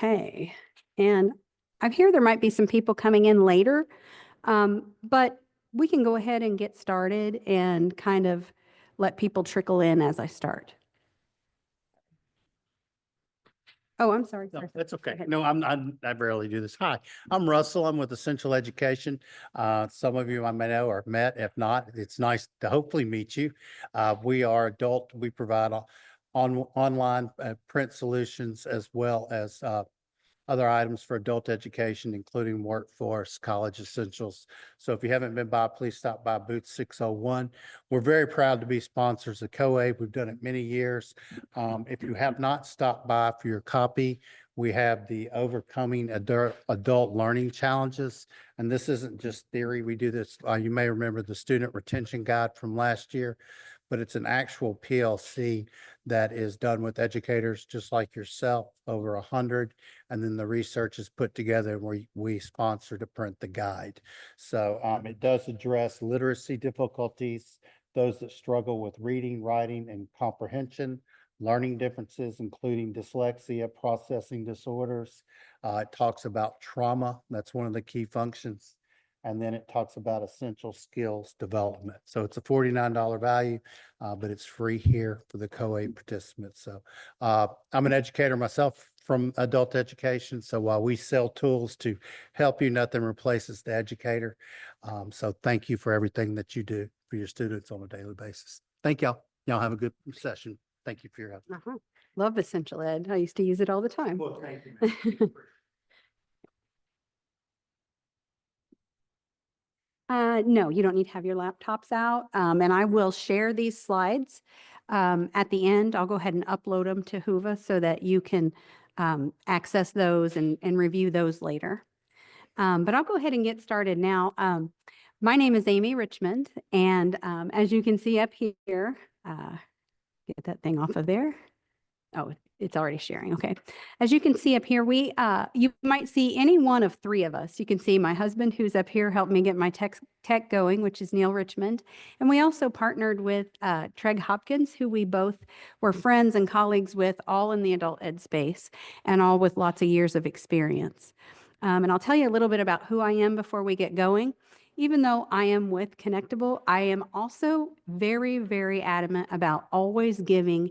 Okay, and I hear there might be some people coming in later, but we can go ahead and get started and kind of let people trickle in as I start. Oh, I'm sorry. No, sorry. that's Go okay. ahead. No, I rarely do this. Hi, I'm Russell. I'm with Essential Education. Some of you I may know or met. If not, it's nice to hopefully meet you. We are adult. We provide online print solutions as well as other items for adult education, including workforce, college essentials. So if you haven't been by, please stop by booth 601. We're very proud to be sponsors of COABE. We've done it many years. If you have not stopped by for your copy, we have the Overcoming Adult Learning Challenges. And this isn't just theory. We do this, you may remember the Student Retention Guide from last year, but it's an actual PLC that is done with educators just like yourself, over 100. And then the research is put together and we sponsor to print the guide. So it does address literacy difficulties, those that struggle with reading, writing, and comprehension, learning differences, including dyslexia, processing disorders. It talks about trauma. That's one of the key functions. And then it talks about essential skills development. So it's a $49 value, but it's free here for the COABE participants. So I'm an educator myself from adult education. So while we sell tools to help you, nothing replaces the educator. So thank you for everything that you do for your students on a daily basis. Thank y'all. Y'all have a good session. Thank you for your help. Love Essential Ed. I used to use it all the time. Well, thank you. No, you don't need to have your laptops out. And I will share these slides at the end. I'll go ahead and upload them to Whova so that you can access those and review those later. But I'll go ahead and get started now. My name is Amy Richmond, and as you can see up here, get that thing off of there. Oh, it's already sharing. Okay. As you can see up here, you might see any one of three of us. You can see my husband who's up here helped me get my tech going, which is Neil Richmond. And we also partnered with Treg Hopkins, who we both were friends and colleagues with, all in the adult ed space and all with lots of years of experience. And I'll tell you a little bit about who I am before we get going. Even though I am with Connectable, I am also very, very adamant about always giving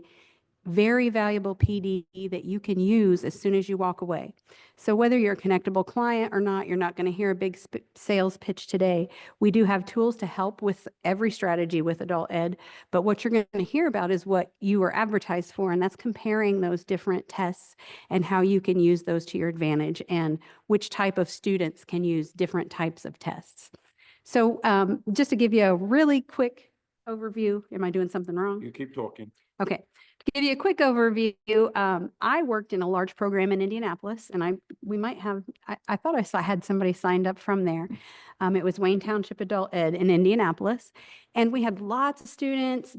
very valuable PD that you can use as soon as you walk away. So whether you're a Connectable client or not, you're not going to hear a big sales pitch today. We do have tools to help with every strategy with adult ed, but what you're going to hear about is what you were advertised for, and that's comparing those different tests and how you can use those to your advantage and which type of students can use different types of tests. So just to give you a really quick overview, am I doing something wrong? You keep talking. Okay. To give you a quick overview, I worked in a large program in Indianapolis, and I thought I had somebody signed up from there. It was Wayne Township Adult Ed in Indianapolis, and we had lots of students,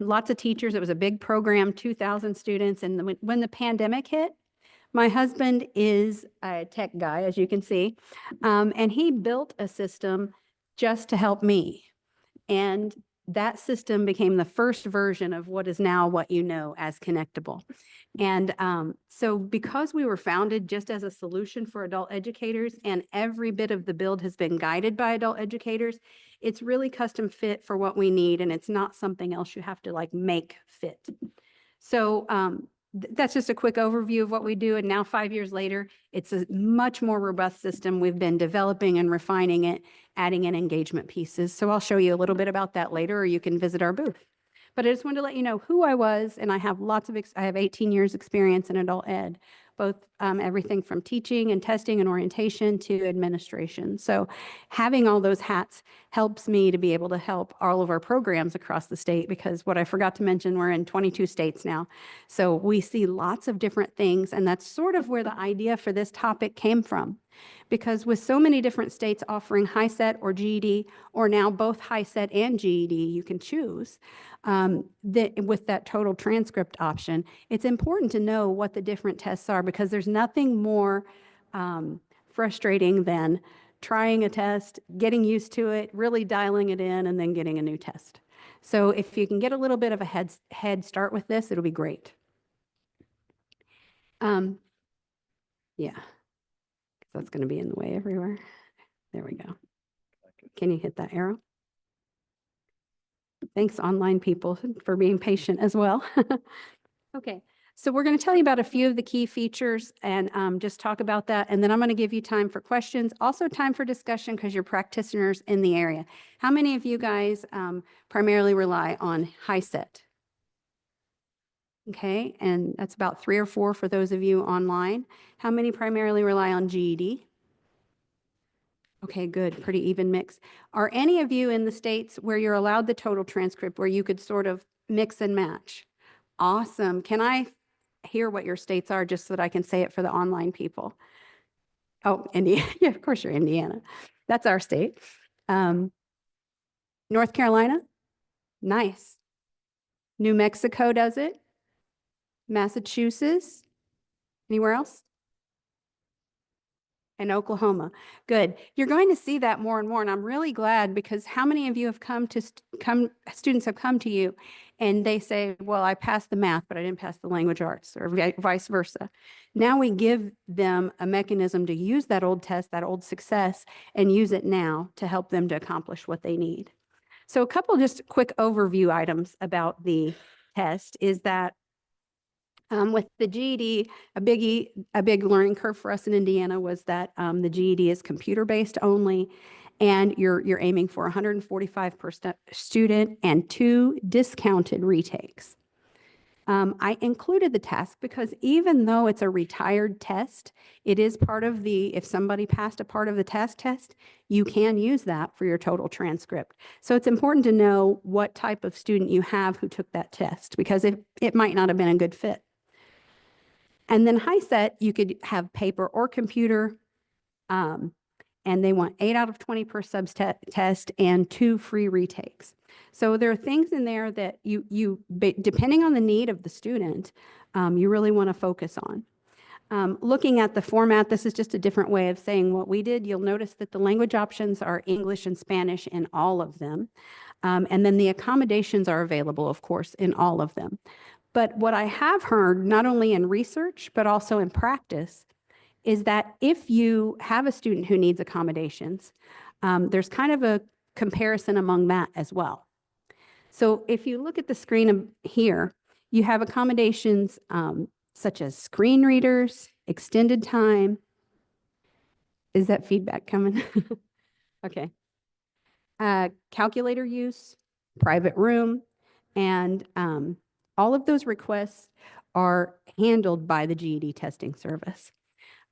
lots of teachers. It was a big program, 2,000 students, and when the pandemic hit, my husband is a tech guy, as you can see, and he built a system just to help me. And that system became the first version of what is now what you know as Connectable. And so because we were founded just as a solution for adult educators, and every bit of the build has been guided by adult educators, it's really custom fit for what we need, and it's not something else you have to like make fit. So that's just a quick overview of what we do. And now 5 years later, it's a much more robust system. We've been developing and refining it, adding in engagement pieces. So I'll show you a little bit about that later, or you can visit our booth. But I just wanted to let you know who I was, and I have I have 18 years experience in adult ed, both everything from teaching and testing and orientation to administration. So having all those hats helps me to be able to help all of our programs across the state, because what I forgot to mention, we're in 22 states now. So we see lots of different things, and that's sort of where the idea for this topic came from. Because with so many different states offering HiSET or GED, or now both HiSET and GED, you can choose, with that total transcript option, it's important to know what the different tests are, because there's nothing more frustrating than trying a test, getting used to it, really dialing it in, and then getting a new test. So if you can get a little bit of a head start with this, it'll be great. Yeah. 'Cause that's going to be in the way everywhere. There we go. Can you hit that arrow? Thanks, online people, for being patient as well. Okay, so we're going to tell you about a few of the key features and just talk about that. And then I'm going to give you time for questions, also time for discussion because you're practitioners in the area. How many of you guys primarily rely on HiSET? Okay, and that's about 3 or 4 for those of you online. How many primarily rely on GED? Okay, good, pretty even mix. Are any of you in the states where you're allowed the total transcript where you could sort of mix and match? Awesome. Can I hear what your states are just so that I can say it for the online people? Oh, Indiana. Yeah, of course you're Indiana. That's our state. North Carolina? Nice. New Mexico does it. Massachusetts? Anywhere else? And Oklahoma. Good. You're going to see that more and more. And I'm really glad because how many of you have students have come to you and they say, well, I passed the math, but I didn't pass the language arts or vice versa. Now we give them a mechanism to use that old test, that old success, and use it now to help them to accomplish what they need. So a couple just quick overview items about the test is that with the GED, a big learning curve for us in Indiana was that the GED is computer-based only, and you're aiming for 145 per student and 2 discounted retakes. I included the test because even though it's a retired test, it is part of if somebody passed a part of the test, you can use that for your total transcript. So it's important to know what type of student you have who took that test because it might not have been a good fit. And then HiSET, you could have paper or computer, and they want 8 out of 20 per test and 2 free retakes. So there are things in there that depending on the need of the student, you really want to focus on. Looking at the format, this is just a different way of saying what we did. You'll notice that the language options are English and Spanish in all of them. And then the accommodations are available, of course, in all of them. But what I have heard, not only in research, but also in practice, is that if you have a student who needs accommodations, there's kind of a comparison among that as well. So if you look at the screen here, you have accommodations such as screen readers, extended time. Is that feedback coming? Okay. Calculator use, private room, and all of those requests are handled by the GED testing service.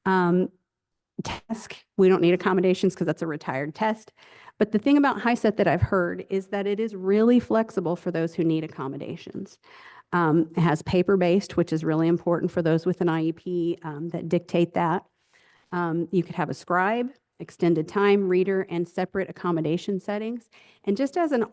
TESC, we don't need accommodations because that's a retired test. But the thing about HiSET that I've heard is that it is really flexible for those who need accommodations. It has paper-based, which is really important for those with an IEP that dictate that. You could have a scribe, extended time, reader, and separate accommodation settings. And just as an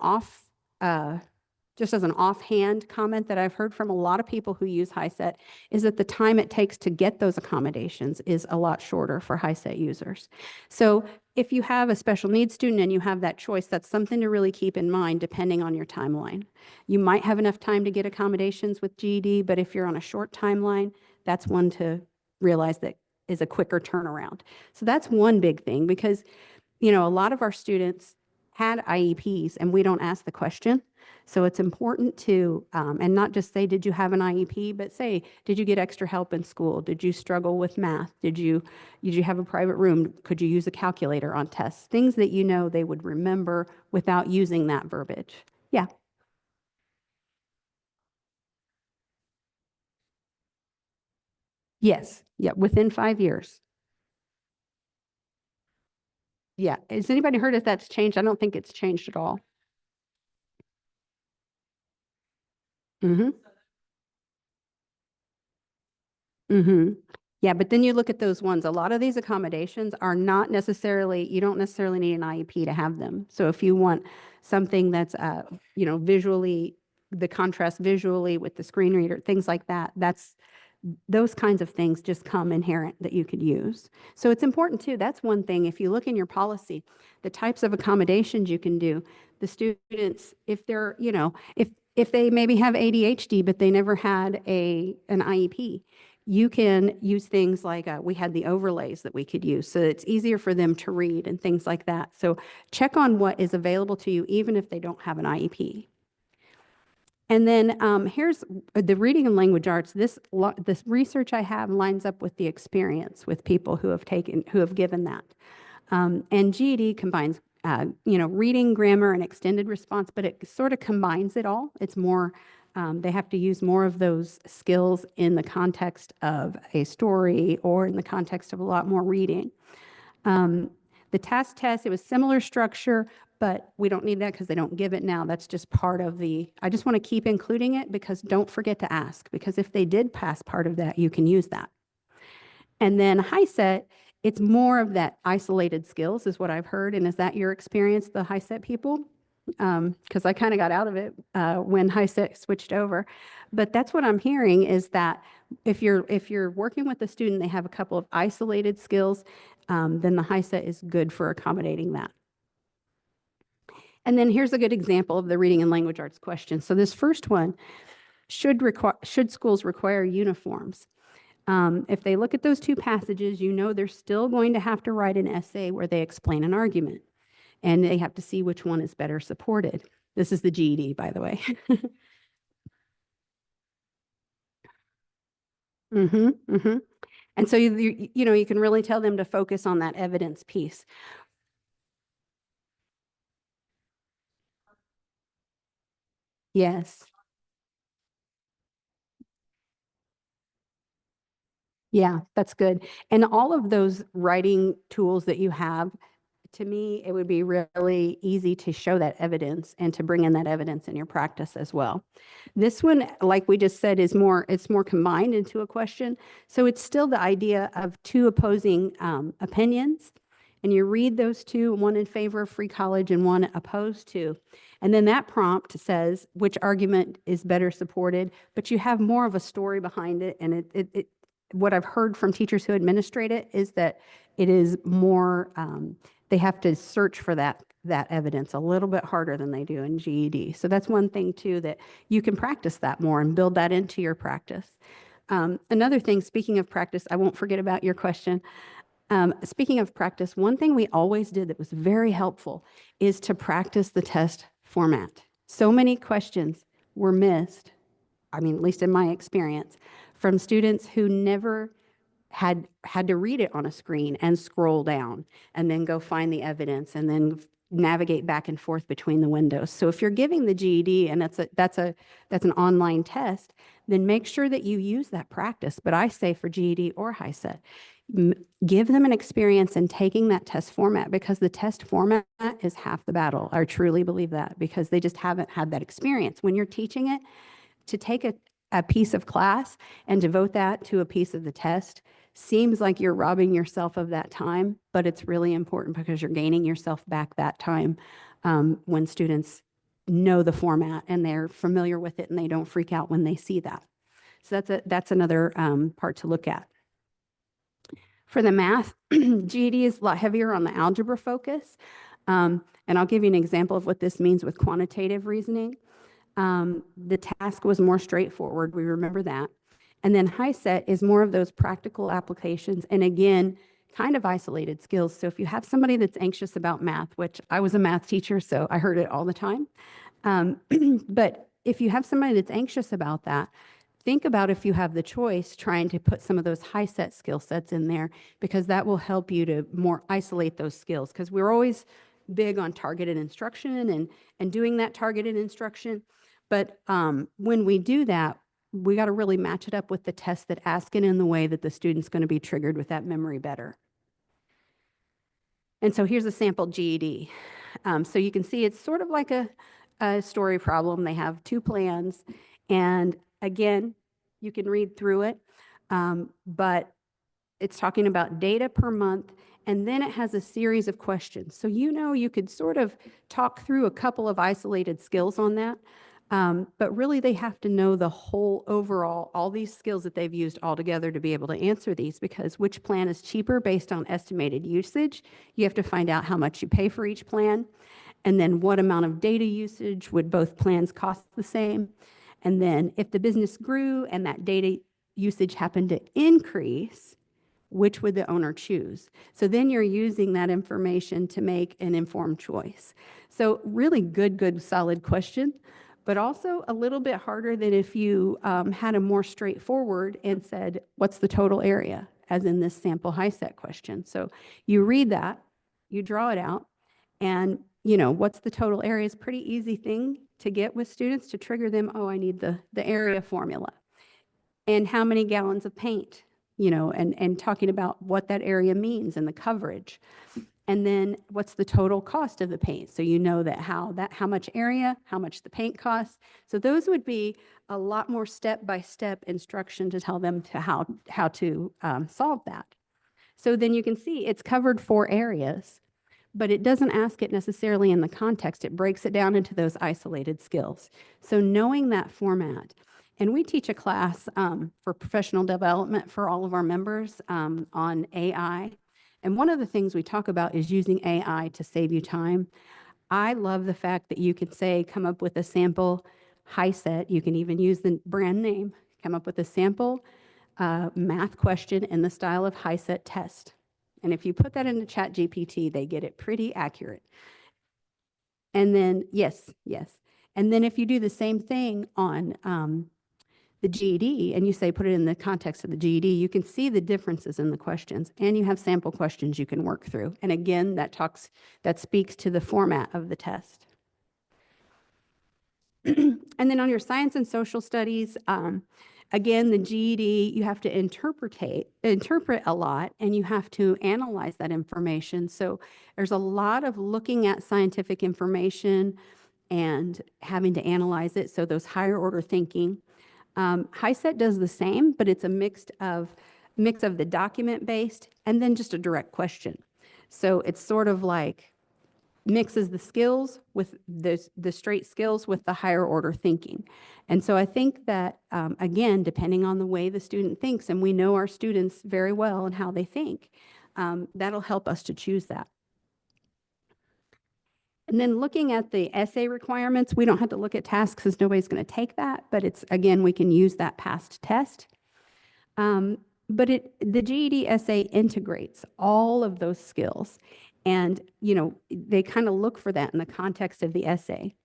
offhand comment that I've heard from a lot of people who use HiSET is that the time it takes to get those accommodations is a lot shorter for HiSET users. So if you have a special needs student and you have that choice, that's something to really keep in mind depending on your timeline. You might have enough time to get accommodations with GED, but if you're on a short timeline, that's one to realize that is a quicker turnaround. So that's one big thing because, a lot of our students had IEPs and we don't ask the question. So it's important to, and not just say, did you have an IEP, but say, did you get extra help in school? Did you struggle with math? Did you have a private room? Could you use a calculator on tests? Things that they would remember without using that verbiage. Yeah. Yes. Yeah. Within 5 years. Yeah. Has anybody heard if that's changed? I don't think it's changed at all. Mm-hmm. Mm-hmm. Yeah, but then you look at those ones, a lot of these accommodations are not necessarily, you don't necessarily need an IEP to have them. So if you want something that's, visually, the contrast visually with the screen reader, things like that, those kinds of things just come inherent that you could use. So it's important too. That's one thing. If you look in your policy, the types of accommodations you can do, the students, if they're, if they maybe have ADHD, but they never had an IEP, you can use things like we had the overlays that we could use, so it's easier for them to read and things like that. So check on what is available to you, even if they don't have an IEP. And then here's the reading and language arts. This research I have lines up with the experience with people who have given that. And GED combines, reading, grammar, and extended response, but it sort of combines it all. It's more, they have to use more of those skills in the context of a story or in the context of a lot more reading. The task test, it was similar structure, but we don't need that because they don't give it now. That's just part of I just want to keep including it because don't forget to ask, because if they did pass part of that, you can use that. And then HiSET, it's more of that isolated skills is what I've heard. And is that your experience, the HiSET people? Because I kind of got out of it when HiSET switched over. But that's what I'm hearing is that if you're working with a student, they have a couple of isolated skills, then the HiSET is good for accommodating that. And then here's a good example of the reading and language arts question. So this first one, should schools require uniforms? If they look at those two passages, they're still going to have to write an essay where they explain an argument, and they have to see which one is better supported. This is the GED, by the way. And so you can really tell them to focus on that evidence piece. Yes. Yeah, that's good. And all of those writing tools that you have, to me, it would be really easy to show that evidence and to bring in that evidence in your practice as well. This one, like we just said, it's more combined into a question. So it's still the idea of two opposing opinions. And you read those two, one in favor of free college and one opposed to. And then that prompt says which argument is better supported, but you have more of a story behind it. And what I've heard from teachers who administrate it is that it is more, they have to search for that evidence a little bit harder than they do in GED. So that's one thing too, that you can practice that more and build that into your practice. Another thing, speaking of practice, I won't forget about your question. Speaking of practice, one thing we always did that was very helpful is to practice the test format. So many questions were missed, at least in my experience, from students who never had to read it on a screen and scroll down and then go find the evidence and then navigate back and forth between the windows. So if you're giving the GED and that's an online test, then make sure that you use that practice. But I say for GED or HiSET, give them an experience in taking that test format, because the test format is half the battle. I truly believe that, because they just haven't had that experience. When you're teaching it, to take a piece of class and devote that to a piece of the test seems like you're robbing yourself of that time, but it's really important because you're gaining yourself back that time when students know the format and they're familiar with it and they don't freak out when they see that. So that's another part to look at. For the math, GED is a lot heavier on the algebra focus. And I'll give you an example of what this means with quantitative reasoning. The task was more straightforward. We remember that. And then HiSET is more of those practical applications. And again, kind of isolated skills. So if you have somebody that's anxious about math, which I was a math teacher, so I heard it all the time. But if you have somebody that's anxious about that, think about, if you have the choice, trying to put some of those HiSET skill sets in there, because that will help you to more isolate those skills. Because we're always big on targeted instruction and doing that targeted instruction. But when we do that, we got to really match it up with the test that ask it in the way that the student's going to be triggered with that memory better. And so here's a sample GED. So you can see it's sort of like a story problem. They have two plans. And again, you can read through it, but it's talking about data per month. And then it has a series of questions. So you could sort of talk through a couple of isolated skills on that. But really, they have to know the whole overall, all these skills that they've used all together to be able to answer these, because which plan is cheaper based on estimated usage? You have to find out how much you pay for each plan. And then what amount of data usage would both plans cost the same? And then if the business grew and that data usage happened to increase, which would the owner choose? So then you're using that information to make an informed choice. So really good, solid question, but also a little bit harder than if you had a more straightforward and said, what's the total area, as in this sample HiSET question. So you read that, you draw it out, and what's the total area is a pretty easy thing to get with students to trigger them. Oh, I need the area formula. And how many gallons of paint, and talking about what that area means and the coverage. And then what's the total cost of the paint? So that how much area, how much the paint costs. So those would be a lot more step-by-step instruction to tell them to how to solve that. So then you can see it's covered 4 areas, but it doesn't ask it necessarily in the context. It breaks it down into those isolated skills. So knowing that format, and we teach a class for professional development for all of our members on AI. And one of the things we talk about is using AI to save you time. I love the fact that you can say, come up with a sample HiSET. You can even use the brand name, come up with a sample math question in the style of HiSET test. And if you put that into ChatGPT, they get it pretty accurate. And then, yes. And then if you do the same thing on the GED and you say, put it in the context of the GED, you can see the differences in the questions, and you have sample questions you can work through. And again, that speaks to the format of the test. And then on your science and social studies, again, the GED, you have to interpret a lot, and you have to analyze that information. So there's a lot of looking at scientific information and having to analyze it. So those higher order thinking. HiSET does the same, but it's a mix of the document-based and then just a direct question. So it's sort of like mixes the skills with the straight skills with the higher order thinking. And so I think that, again, depending on the way the student thinks, and we know our students very well and how they think, that'll help us to choose that. And then looking at the essay requirements, we don't have to look at tasks because nobody's going to take that, but it's, again, we can use that past test. But the GED essay integrates all of those skills. And, they kind of look for that in the context of the essay.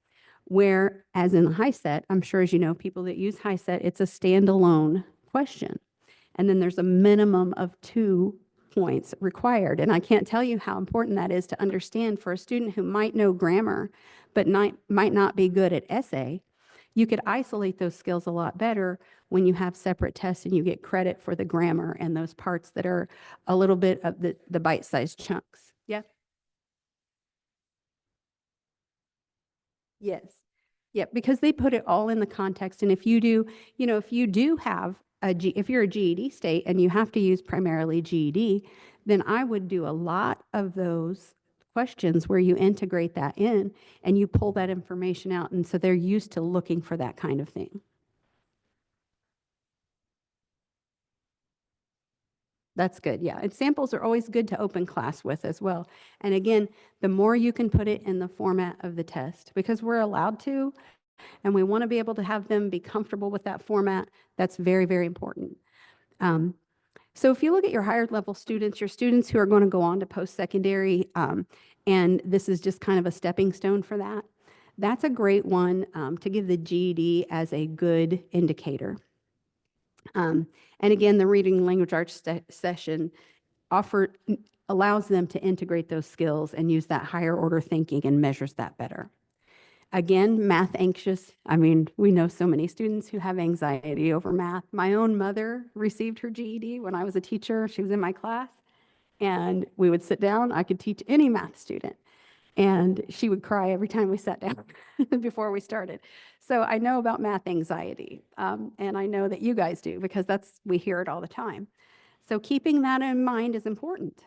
Whereas in the HiSET, I'm sure as you know, people that use HiSET, it's a standalone question. And then there's a minimum of 2 points required. And I can't tell you how important that is to understand for a student who might know grammar, but might not be good at essay. You could isolate those skills a lot better when you have separate tests and you get credit for the grammar and those parts that are a little bit of the bite-sized chunks. Yeah. Yes. Yeah, because they put it all in the context. And if you do, if you do have if you're a GED state and you have to use primarily GED, then I would do a lot of those questions where you integrate that in and you pull that information out. And so they're used to looking for that kind of thing. That's good. Yeah. And samples are always good to open class with as well. And again, the more you can put it in the format of the test, because we're allowed to, and we want to be able to have them be comfortable with that format. That's very, very important. So if you look at your higher level students, your students who are going to go on to post-secondary, and this is just kind of a stepping stone for that, that's a great one to give the GED as a good indicator. And again, the reading language arts session allows them to integrate those skills and use that higher order thinking and measures that better. Again, math anxious. I mean, we know so many students who have anxiety over math. My own mother received her GED when I was a teacher. She was in my class, and we would sit down. I could teach any math student, and she would cry every time we sat down before we started. So I know about math anxiety, and I know that you guys do because we hear it all the time. So keeping that in mind is important.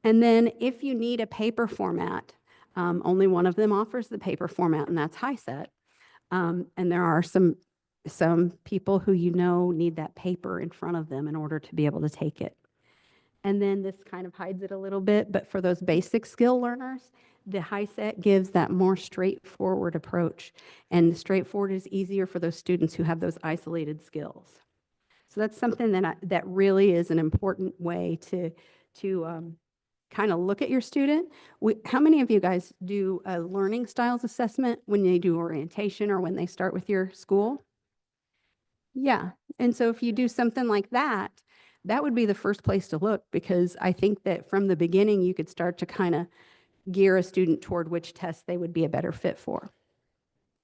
And then if you need a paper format, only one of them offers the paper format, and that's HiSET. And there are some people who need that paper in front of them in order to be able to take it. And then this kind of hides it a little bit, but for those basic skill learners, the HiSET gives that more straightforward approach. And straightforward is easier for those students who have those isolated skills. So that's something that really is an important way to kind of look at your student. How many of you guys do a learning styles assessment when they do orientation or when they start with your school? Yeah. And so if you do something like that, that would be the first place to look, because I think that from the beginning, you could start to kind of gear a student toward which test they would be a better fit for.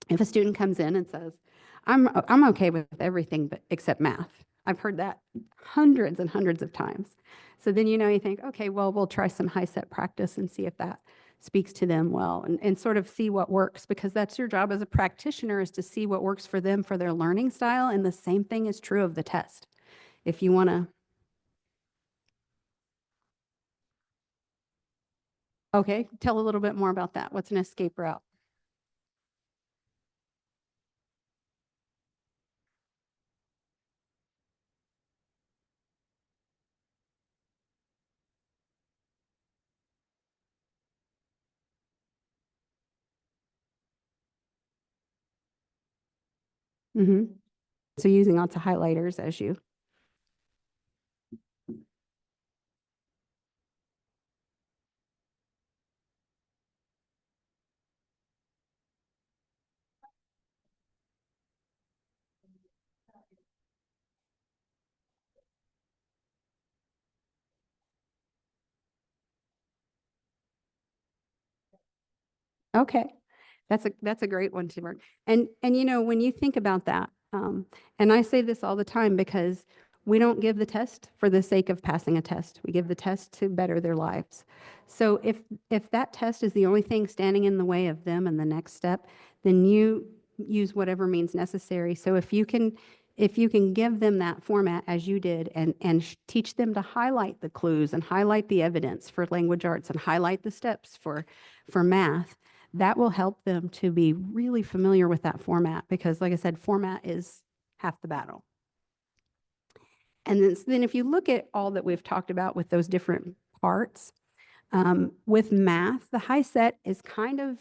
If a student comes in and says, I'm okay with everything but except math. I've heard that hundreds and hundreds of times. So then, you think, okay, well, we'll try some HiSET practice and see if that speaks to them well, and sort of see what works, because that's your job as a practitioner, is to see what works for them for their learning style. And the same thing is true of the test. If you want to, okay, tell a little bit more about that. What's an escape route? Hmm. So using lots of highlighters as you. Okay. That's a great one to work. And when you think about that, and I say this all the time, because we don't give the test for the sake of passing a test. We give the test to better their lives. So if that test is the only thing standing in the way of them and the next step, then you use whatever means necessary. So if you can give them that format as you did, and teach them to highlight the clues and highlight the evidence for language arts and highlight the steps for math, that will help them to be really familiar with that format, because like I said, format is half the battle. And then if you look at all that we've talked about with those different parts, with math, the HiSET is kind of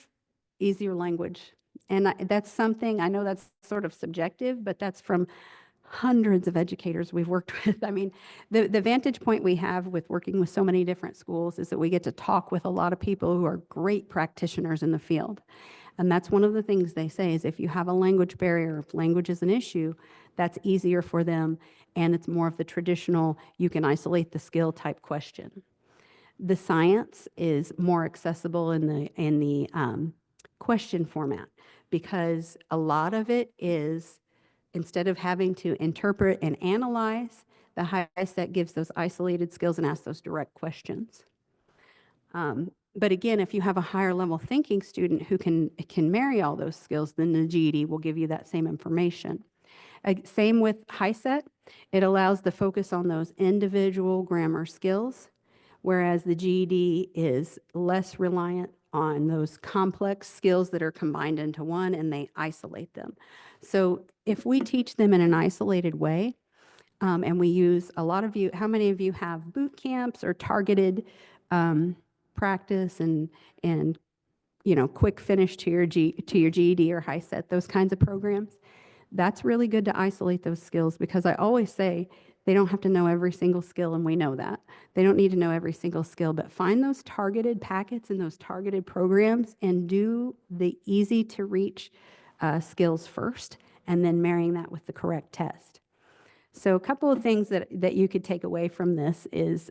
easier language. And that's something, I know that's sort of subjective, but that's from hundreds of educators we've worked with. I mean, the vantage point we have with working with so many different schools is that we get to talk with a lot of people who are great practitioners in the field. And that's one of the things they say, is if you have a language barrier, if language is an issue, that's easier for them. And it's more of the traditional, you can isolate the skill type question. The science is more accessible in the question format, because a lot of it is, instead of having to interpret and analyze, the HiSET gives those isolated skills and asks those direct questions. But again, if you have a higher level thinking student who can marry all those skills, then the GED will give you that same information. Same with HiSET. It allows the focus on those individual grammar skills, whereas the GED is less reliant on those complex skills that are combined into one, and they isolate them. So if we teach them in an isolated way, and we use a lot of you, how many of you have boot camps or targeted practice and quick finish to your GED or HiSET, those kinds of programs? That's really good to isolate those skills, because I always say they don't have to know every single skill, and we know that. They don't need to know every single skill, but find those targeted packets and those targeted programs and do the easy to reach skills first, and then marrying that with the correct test. So a couple of things that you could take away from this is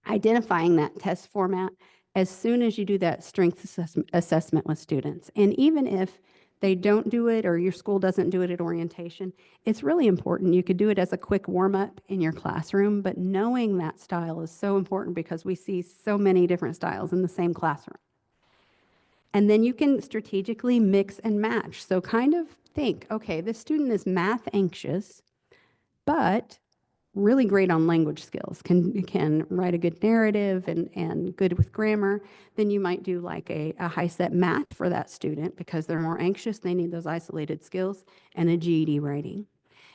identifying that test format as soon as you do that strength assessment with students. And even if they don't do it, or your school doesn't do it at orientation, it's really important. You could do it as a quick warm-up in your classroom, but knowing that style is so important, because we see so many different styles in the same classroom. And then you can strategically mix and match. So kind of think, okay, this student is math anxious, but really great on language skills, can write a good narrative and good with grammar. Then you might do like a HiSET math for that student, because they're more anxious, they need those isolated skills, and a GED writing.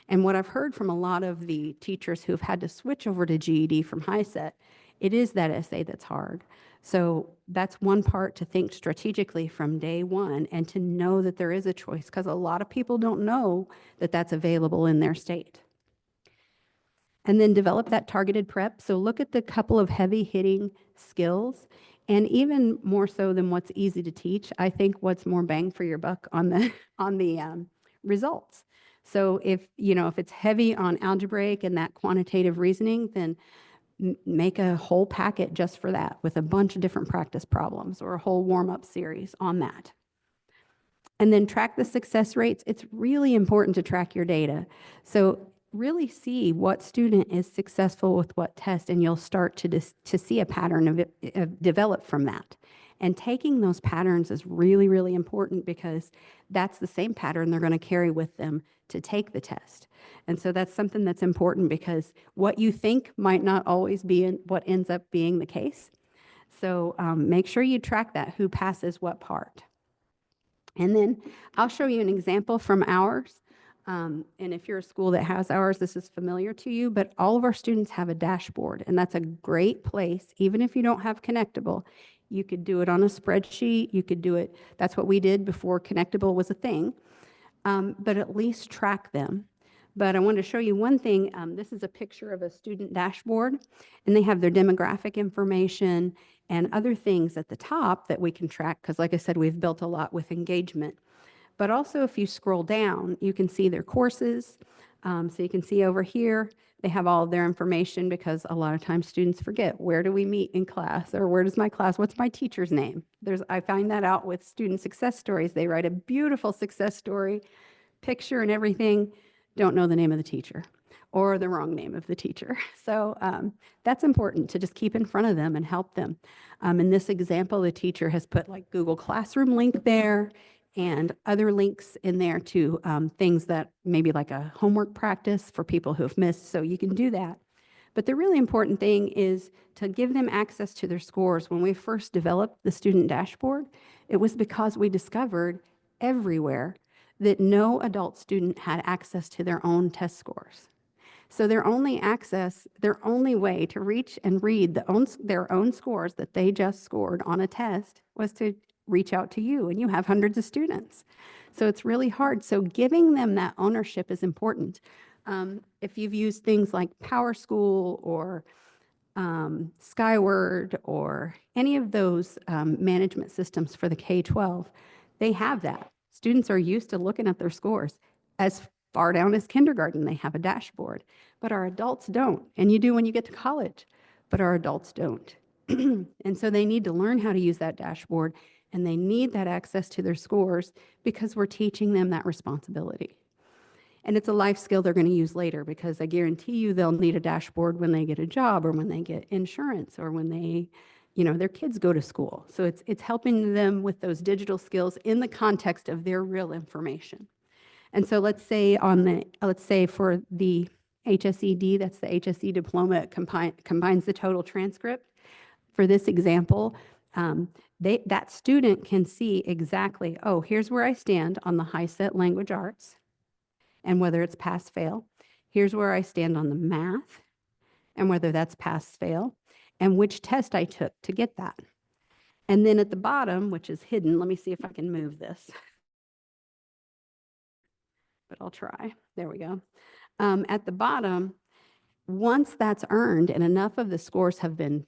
And what I've heard from a lot of the teachers who've had to switch over to GED from HiSET, it is that essay that's hard. So that's one part, to think strategically from day one, and to know that there is a choice, because a lot of people don't know that that's available in their state. And then develop that targeted prep. So look at the couple of heavy hitting skills, and even more so than what's easy to teach, I think what's more bang for your buck on the on the results. So if it's heavy on algebraic and that quantitative reasoning, then make a whole packet just for that with a bunch of different practice problems, or a whole warm-up series on that. And then track the success rates. It's really important to track your data. So really see what student is successful with what test, and you'll start to see a pattern of it develop from that. And taking those patterns is really, really important, because that's the same pattern they're going to carry with them to take the test. And so that's something that's important, because what you think might not always be what ends up being the case. So make sure you track that, who passes what part. And then I'll show you an example from ours. And if you're a school that has ours, this is familiar to you, but all of our students have a dashboard, and that's a great place. Even if you don't have Connectable, you could do it on a spreadsheet. You could do it. That's what we did before Connectable was a thing, but at least track them. But I wanted to show you one thing. This is a picture of a student dashboard, and they have their demographic information and other things at the top that we can track, because like I said, we've built a lot with engagement. But also, if you scroll down, you can see their courses. So you can see over here, they have all of their information, because a lot of times students forget, where do we meet in class? Or where does my class, what's my teacher's name? I find that out with student success stories. They write a beautiful success story, picture and everything, don't know the name of the teacher, or the wrong name of the teacher. So that's important to just keep in front of them and help them. In this example, the teacher has put like Google Classroom link there, and other links in there to things that maybe like a homework practice for people who have missed, so you can do that. But the really important thing is to give them access to their scores. When we first developed the student dashboard, it was because we discovered everywhere that no adult student had access to their own test scores. So their only way to reach and read their own scores that they just scored on a test was to reach out to you, and you have hundreds of students. So it's really hard. So giving them that ownership is important. If you've used things like PowerSchool or Skyward or any of those management systems for the K-12, they have that. Students are used to looking at their scores. As far down as kindergarten, they have a dashboard, but our adults don't. And you do when you get to college, but our adults don't. And so they need to learn how to use that dashboard, and they need that access to their scores, because we're teaching them that responsibility. And it's a life skill they're going to use later, because I guarantee you they'll need a dashboard when they get a job, or when they get insurance, or when they, their kids go to school. So it's helping them with those digital skills in the context of their real information. And so let's say for the HSED, that's the HSE diploma, it combines the total transcript. For this example, that student can see exactly, oh, here's where I stand on the HiSET language arts, and whether it's pass fail. Here's where I stand on the math, and whether that's pass fail, and which test I took to get that. And then at the bottom, which is hidden, let me see if I can move this. But I'll try. There we go. At the bottom, once that's earned and enough of the scores have been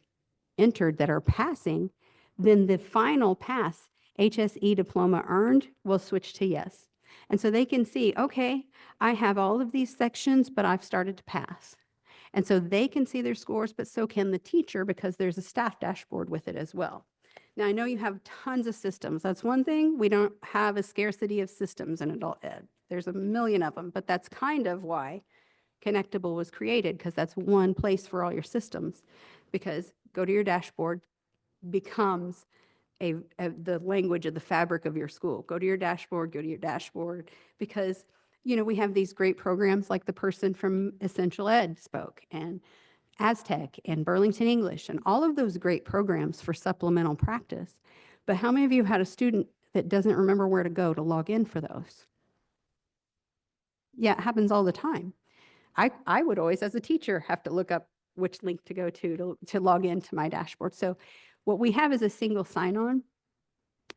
entered that are passing, then the final pass, HSE diploma earned, will switch to yes. And so they can see, okay, I have all of these sections, but I've started to pass. And so they can see their scores, but so can the teacher, because there's a staff dashboard with it as well. Now, I know you have tons of systems. That's one thing. We don't have a scarcity of systems in adult ed. There's a million of them, but that's kind of why Connectable was created, because that's one place for all your systems. Because go to your dashboard becomes the language of the fabric of your school. Go to your dashboard, because we have these great programs like the person from Essential Ed spoke, and Aztec and Burlington English, and all of those great programs for supplemental practice. But how many of you had a student that doesn't remember where to go to log in for those? Yeah, it happens all the time. I would always, as a teacher, have to look up which link to go to log into my dashboard. So what we have is a single sign-on.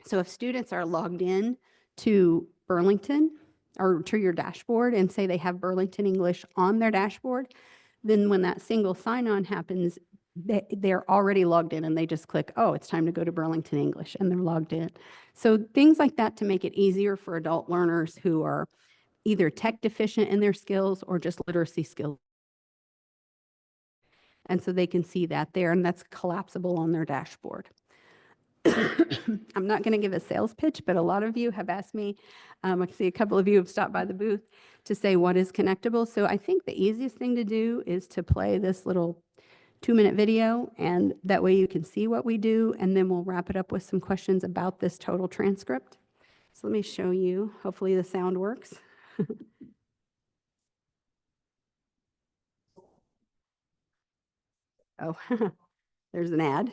So if students are logged in to Burlington or to your dashboard and say they have Burlington English on their dashboard, Then when that single sign-on happens, they're already logged in and they just click, oh, it's time to go to Burlington English, and they're logged in. So things like that to make it easier for adult learners who are either tech deficient in their skills or just literacy skills. And so they can see that there, and that's collapsible on their dashboard. I'm not going to give a sales pitch, but a lot of you have asked me, I can see a couple of you have stopped by the booth to say what is connectable. So I think the easiest thing to do is to play this little 2-minute video, and that way you can see what we do, and then we'll wrap it up with some questions about this total transcript. So let me show you. Hopefully the sound works. Oh, there's an ad.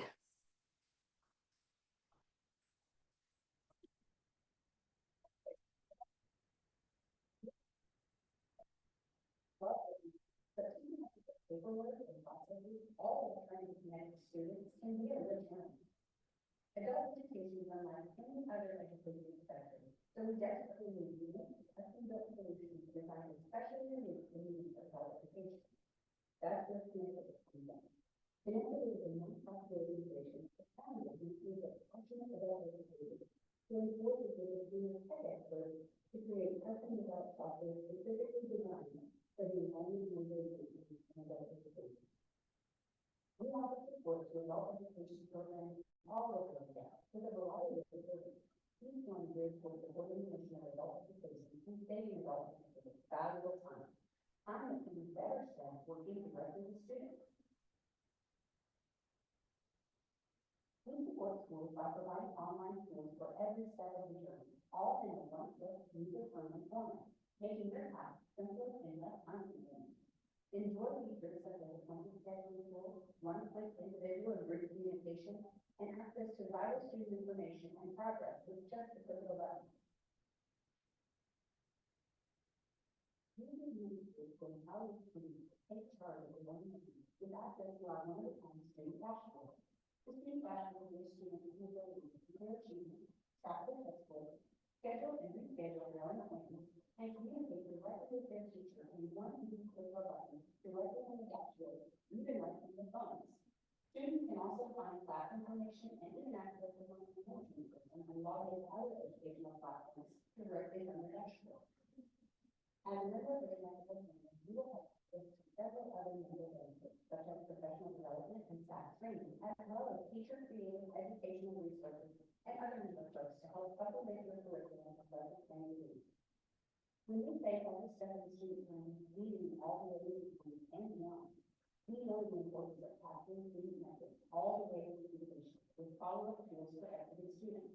Adult education is unlike any other education sector, so we desperately need unique, custom-built solutions designed especially to meet the needs of adult education. That's where Connected comes in. Connected is a non-profit organization founded to include the passionate adult educators to enforce the being of tech experts to create custom-developed software specifically designed for the environment and engagement in adult education. We offer support to adult education programs all over the world with a variety of services. Each one geared towards supporting the mission of adult education and saving adult education valuable time. Time that can be better spent working directly with students. We support schools by providing online tools for every step of the journey, all in a one-click, user-friendly format, making your task simpler and less time-consuming. Enjoy features such as appointment scheduling tools, one-click individual and group communication, and access to vital student information and progress with just a click of a button. Using these tools will empower students to take charge of their own needs with access to our one-of-a-kind student dashboard. The student dashboard gives students the ability to see their achievements, track their test scores, schedule and reschedule their own appointments, and communicate directly with their teacher in one easy click of a button directly on the dashboard, even right from their phones. Students can also find class information and even access to one information system and log into other educational platforms directly from the dashboard. As a member of the Connected Community, you will have access to several other member benefits, such as professional development and staff training, as well as teacher-created educational resources and other member perks to help supplement your curriculum with learning and needs. When we say every step of the student journey, we mean all the way to the and beyond. We know the importance of passing student methods all the way to completion with follow-up tools for every student.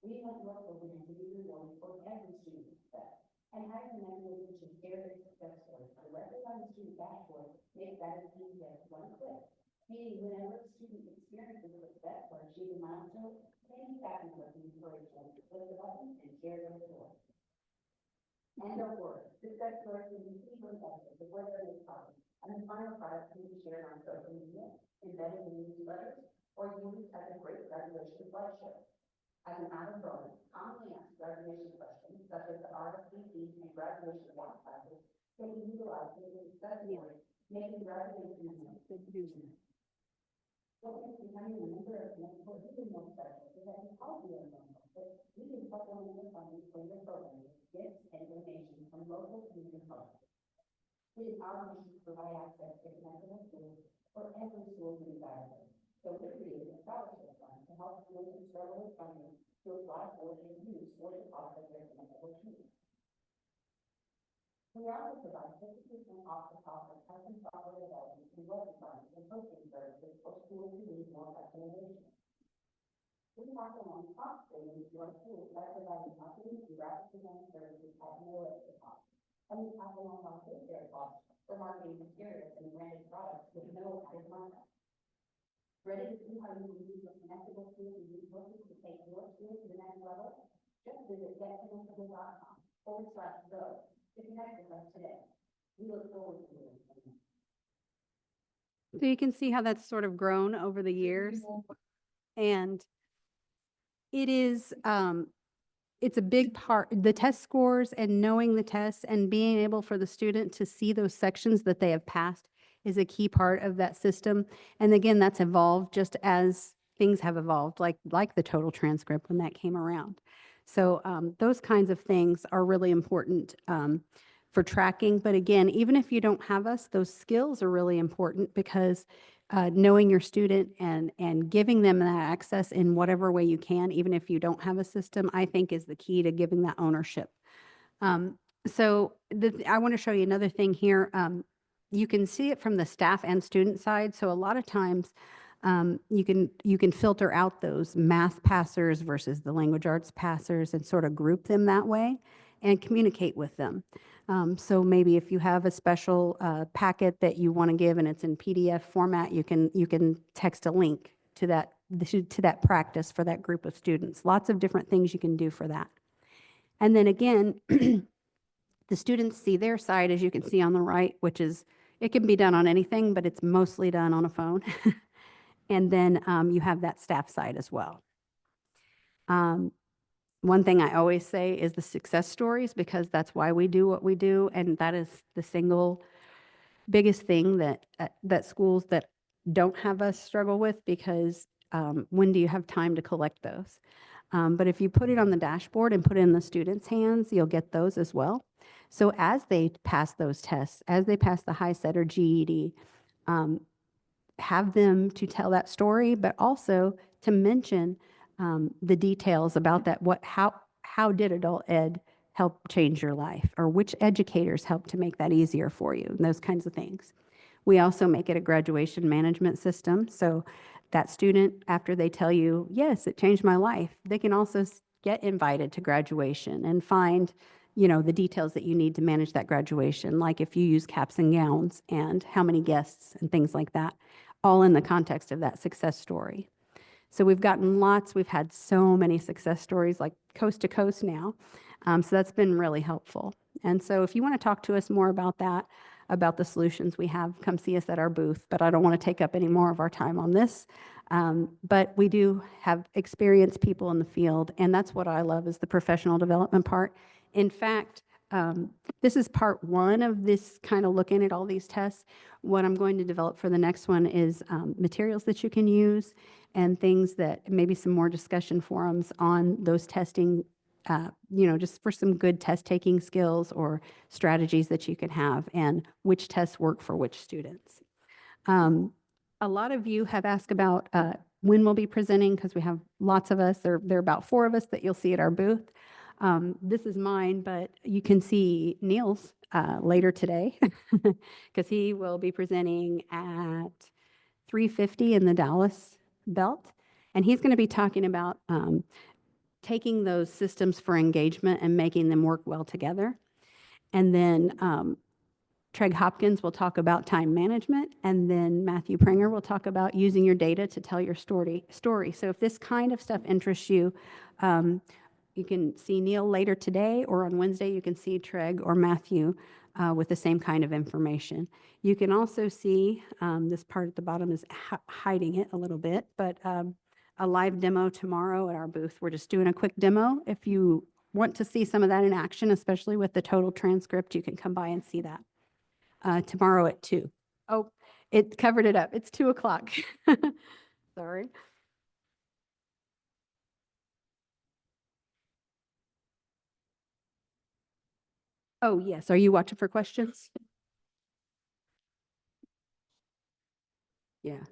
We want your program to be rewarded for every student success, and having a mechanism to share their success stories directly on the student dashboard makes that as easy as one click. Meaning whenever a student experiences success or achieves a milestone, any staff member can encourage them to click the button and share their story. And don't worry, success stories can be easily edited before they're made public, and the final product can be shared on social media, embedded in newsletters, or used as a great graduation slideshow. As an added bonus, commonly asked graduation questions, such as the RSVP and graduation walk classes, can be utilized in the success story, making graduation a good news. What makes becoming a member of Connecticut even more special is that because we are nonprofit, we can supplement the funding for your program with gifts and donations from local community partners. It is our mission to provide access to connected schools for every school in the area. So we created a scholarship fund to help schools who struggle with funding to apply for and use or deposit their connected needs. We also provide 50% off the cost of custom software development and web design and hosting services for schools who need more customization. We pass along cost savings to our schools by providing marketing and graphic design services at no extra cost. And we pass along our wholesale costs for marketing materials and branded products with no added markup. Ready to see how you can use your connectable tools and resources to take your school to the next level? Just visit getconnectable.com/go to connect with us today. We look forward to it. So you can see how that's sort of grown over the years. And it is, it's a big part, the test scores and knowing the tests and being able for the student to see those sections that they have passed is a key part of that system. And again, that's evolved just as things have evolved, like the total transcript when that came around. So those kinds of things are really important for tracking. But again, even if you don't have us, those skills are really important because knowing your student and giving them that access in whatever way you can, even if you don't have a system, I think is the key to giving that ownership. I want to show you another thing here. You can see it from the staff and student side. So a lot of times you can filter out those math passers versus the language arts passers and sort of group them that way and communicate with them. So maybe if you have a special packet that you want to give and it's in PDF format, you can text a link to that practice for that group of students. Lots of different things you can do for that. And then again, the students see their side, as you can see on the right, which is, it can be done on anything, but it's mostly done on a phone. And then you have that staff side as well. One thing I always say is the success stories, because that's why we do what we do. And that is the single biggest thing that schools that don't have us struggle with, because when do you have time to collect those? But if you put it on the dashboard and put it in the students' hands, you'll get those as well. So as they pass those tests, as they pass the HiSET or GED, have them to tell that story, but also to mention the details about that. How did adult ed help change your life, or which educators helped to make that easier for you, and those kinds of things. We also make it a graduation management system. So that student, after they tell you, yes, it changed my life, they can also get invited to graduation and find, the details that you need to manage that graduation, like if you use caps and gowns and how many guests and things like that, all in the context of that success story. So we've had so many success stories, like coast to coast now. So that's been really helpful. And so if you want to talk to us more about that, about the solutions we have, come see us at our booth. But I don't want to take up any more of our time on this. But we do have experienced people in the field, and that's what I love, is the professional development part. In fact, this is part one of this kind of looking at all these tests. What I'm going to develop for the next one is materials that you can use and things that maybe some more discussion forums on those testing, just for some good test taking skills or strategies that you can have and which tests work for which students. A lot of you have asked about when we'll be presenting, because we have lots of us. There are about 4 of us that you'll see at our booth. This is mine, but you can see Neil's later today because he will be presenting at 3:50 in the Dallas Belt. And he's going to be talking about taking those systems for engagement and making them work well together. And then Treg Hopkins will talk about time management, and then Matthew Pringer will talk about using your data to tell your story. So if this kind of stuff interests you, you can see Neil later today, or on Wednesday you can see Treg or Matthew with the same kind of information. You can also see, this part at the bottom is hiding it a little bit, but a live demo tomorrow at our booth. We're just doing a quick demo. If you want to see some of that in action, especially with the total transcript, you can come by and see that tomorrow at 2. Oh, it covered it up. It's 2 o'clock. Sorry. Oh, yes. Are you watching for questions? Yeah.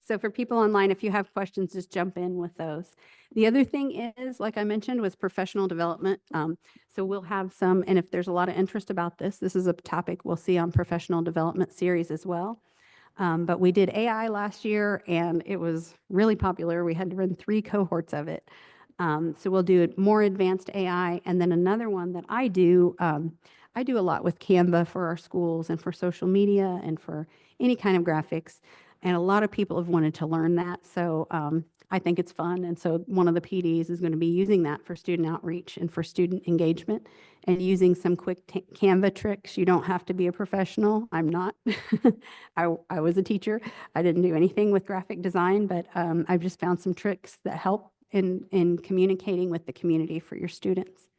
So for people online, if you have questions, just jump in with those. The other thing is, like I mentioned, was professional development. So we'll have some, and if there's a lot of interest about this is a topic we'll see on professional development series as well. But we did AI last year, and it was really popular. We had to run 3 cohorts of it. So we'll do more advanced AI. And then another one that I do a lot with Canva for our schools and for social media and for any kind of graphics. And a lot of people have wanted to learn that. So I think it's fun. And so one of the PDs is going to be using that for student outreach and for student engagement and using some quick Canva tricks. You don't have to be a professional. I'm not. I was a teacher. I didn't do anything with graphic design, but I've just found some tricks that help in communicating with the community for your students.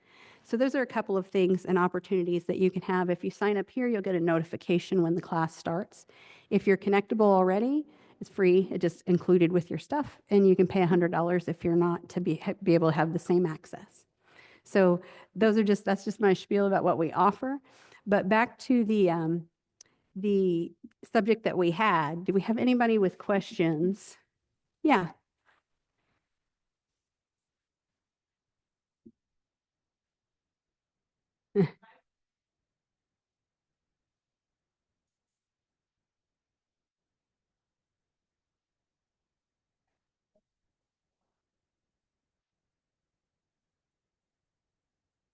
So those are a couple of things and opportunities that you can have. If you sign up here, you'll get a notification when the class starts. If you're connectable already, it's free. It just included with your stuff, and you can pay $100 if you're not to be able to have the same access. So that's just my spiel about what we offer. But back to the subject that we had. Do we have anybody with questions? Yeah.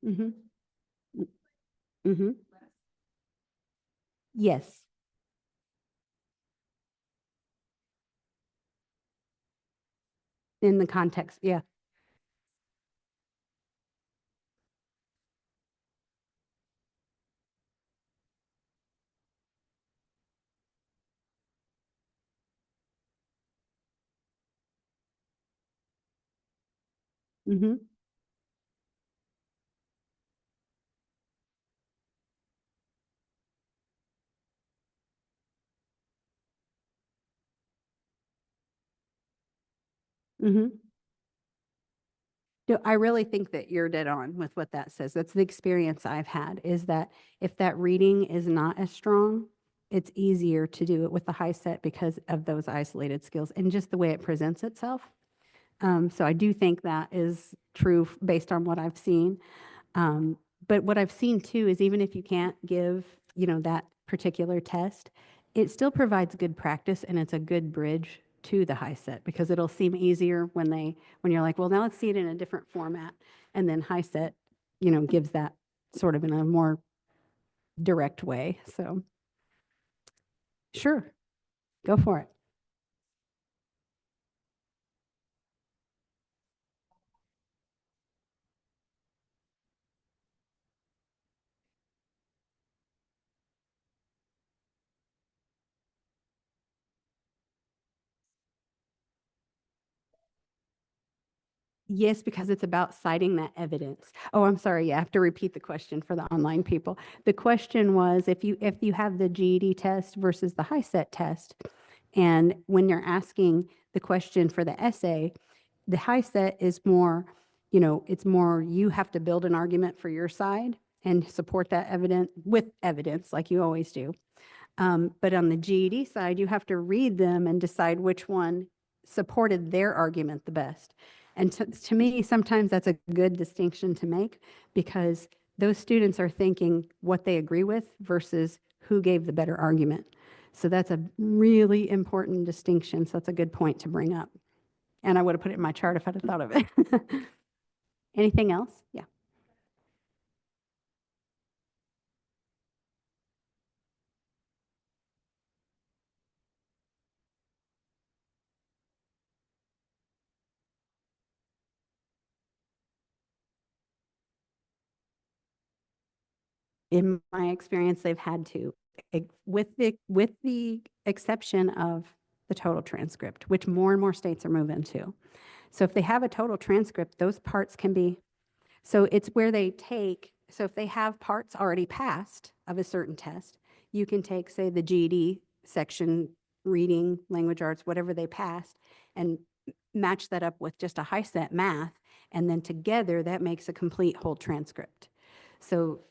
Mm-hmm. Mm-hmm. Yes. In the context. Yeah. Mm-hmm. Mm-hmm. No, I really think that you're dead on with what that says. That's the experience I've had, is that if that reading is not as strong, it's easier to do it with the high set because of those isolated skills and just the way it presents itself. So I do think that is true based on what I've seen. Um, but what I've seen too is even if you can't give, that particular test, it still provides good practice and it's a good bridge to the high set because it'll seem easier when you're like, well, now let's see it in a different format. And then high set, gives that sort of in a more direct way. So sure, go for it. Yes, because it's about citing that evidence. Oh, I'm sorry. Yeah, I have to repeat the question for the online people. The question was if you have the GED test versus the HiSET test, and when you're asking the question for the essay, the HiSET is more, it's more you have to build an argument for your side and support that evidence with evidence like you always do. But on the GED side, you have to read them and decide which one supported their argument the best. And to me, sometimes that's a good distinction to make because those students are thinking what they agree with versus who gave the better argument. So that's a really important distinction. So that's a good point to bring up. And I would have put it in my chart if I'd have thought of it. Anything else? Yeah. In my experience, they've had to, with the exception of the total transcript, which more and more states are moving to. So if they have a total transcript, those parts can be, so it's where they take, so if they have parts already passed of a certain test, you can take, say, the GED section, reading, language arts, whatever they passed, and match that up with just a high set math, and then together that makes a complete whole transcript. So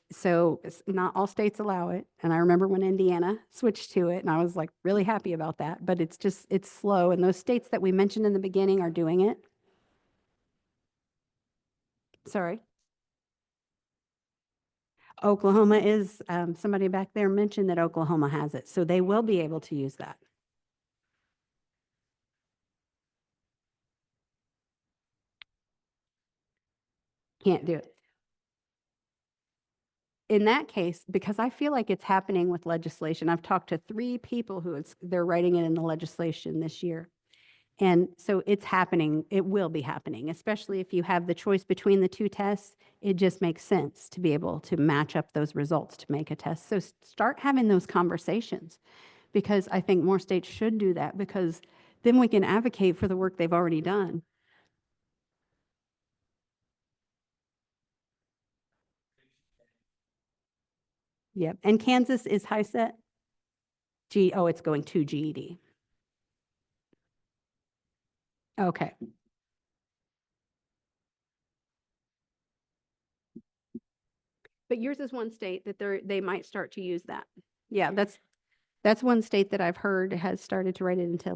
not all states allow it. And I remember when Indiana switched to it, and I was like really happy about that. But it's slow. And those states that we mentioned in the beginning are doing it. Sorry. Oklahoma is, somebody back there mentioned that Oklahoma has it. So they will be able to use that. Can't do it. In that case, because I feel like it's happening with legislation, I've talked to 3 people they're writing it in the legislation this year. And so it's happening. It will be happening, especially if you have the choice between the 2 tests. It just makes sense to be able to match up those results to make a test. So start having those conversations because I think more states should do that because then we can advocate for the work they've already done. Yep. And Kansas is HiSET? Oh, it's going to GED. Okay. But yours is one state that they might start to use that. Yeah, that's one state that I've heard has started to write it into,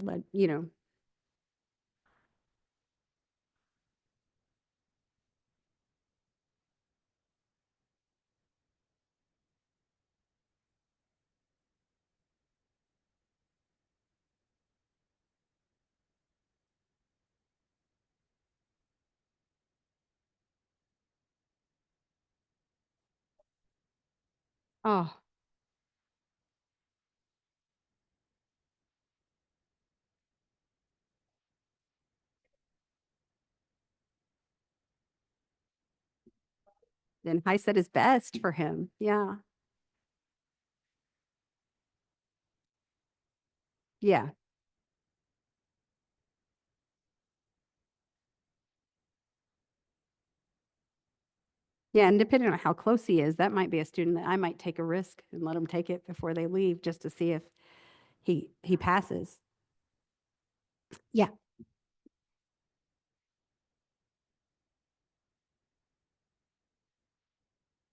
oh, then HiSET is best for him. Yeah. Yeah. Yeah. And depending on how close he is, that might be a student that I might take a risk and let him take it before they leave just to see if he passes. Yeah.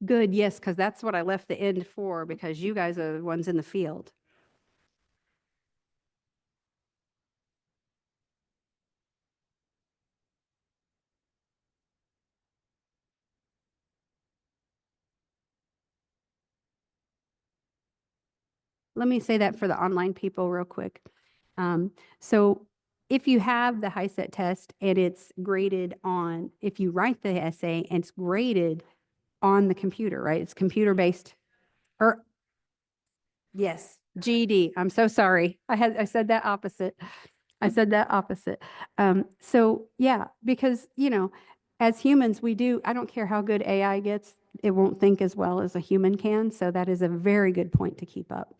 Good. Yes. Because that's what I left the end for, because you guys are the ones in the field. Let me say that for the online people real quick. So if you have the HiSET test and it's graded on, if you write the essay and it's graded on the computer, right? It's computer based, or yes, GED. I'm so sorry. I said that opposite. I said that opposite. So yeah, because, as humans, I don't care how good AI gets, it won't think as well as a human can. So that is a very good point to keep up,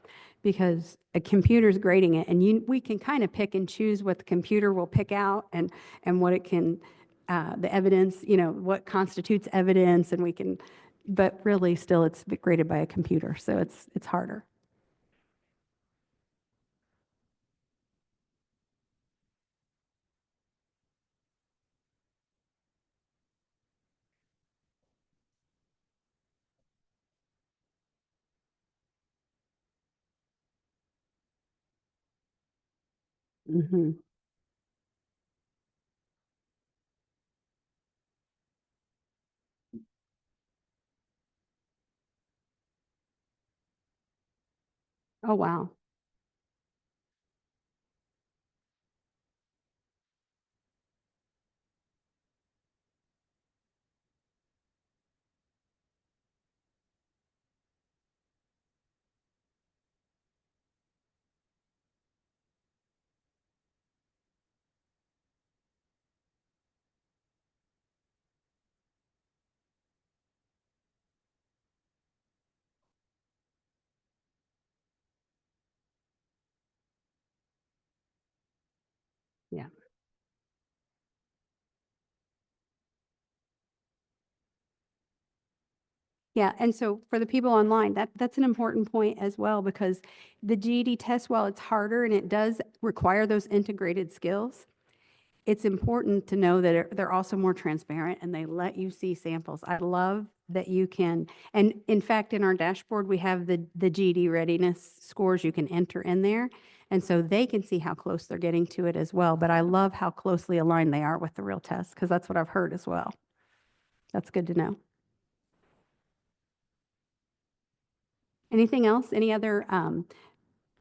because a computer's grading it, and we can kind of pick and choose what the computer will pick out, and what it can, the evidence, what constitutes evidence, and but really still it's graded by a computer. So it's harder. Hmm. Oh, wow. Yeah. Yeah, and so for the people online, that's an important point as well, because the GED test, while it's harder and it does require those integrated skills, it's important to know that they're also more transparent and they let you see samples. I love that you can, and in fact, in our dashboard, we have the GED readiness scores you can enter in there. And so they can see how close they're getting to it as well. But I love how closely aligned they are with the real test, because that's what I've heard as well. That's good to know. Anything else? Any other,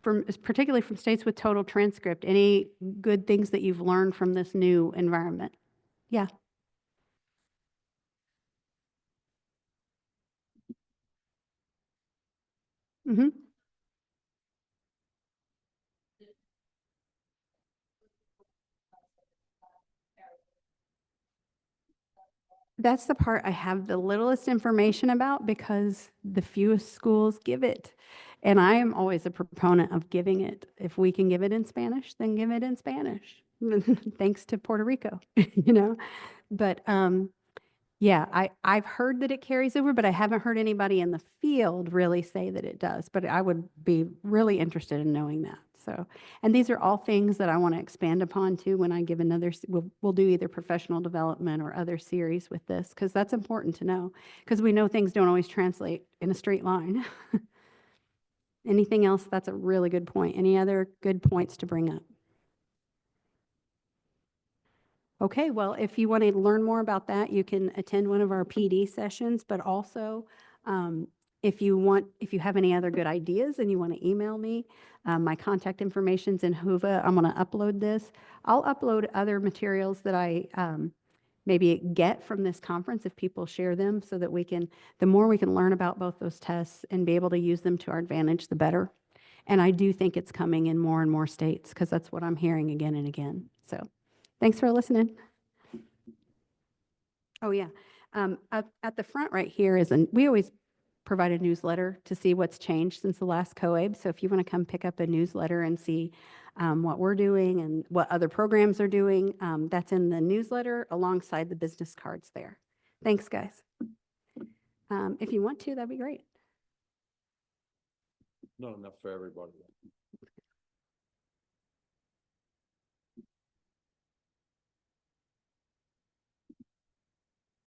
particularly from states with total transcript, any good things that you've learned from this new environment? Yeah. Hmm. That's the part I have the littlest information about, because the fewest schools give it. And I am always a proponent of giving it. If we can give it in Spanish, then give it in Spanish. Thanks to Puerto Rico, you know. But Yeah, I've heard that it carries over, but I haven't heard anybody in the field really say that it does. But I would be really interested in knowing that. So, and these are all things that I want to expand upon too when I give another, we'll do either professional development or other series with this, because that's important to know, because we know things don't always translate in a straight line. Anything else? That's a really good point. Any other good points to bring up? Okay, well, if you want to learn more about that, you can attend one of our PD sessions, but also if you have any other good ideas and you want to email me, my contact information's in Hoover. I'm going to upload this. I'll upload other materials that I maybe get from this conference if people share them so that the more we can learn about both those tests and be able to use them to our advantage, the better. And I do think it's coming in more and more states because that's what I'm hearing again and again. So thanks for listening. Oh, yeah. At the front right here we always provide a newsletter to see what's changed since the last COABE. So if you want to come pick up a newsletter and see what we're doing and what other programs are doing, that's in the newsletter alongside the business cards there. Thanks, guys. If you want to, that'd be great. Not enough for everybody.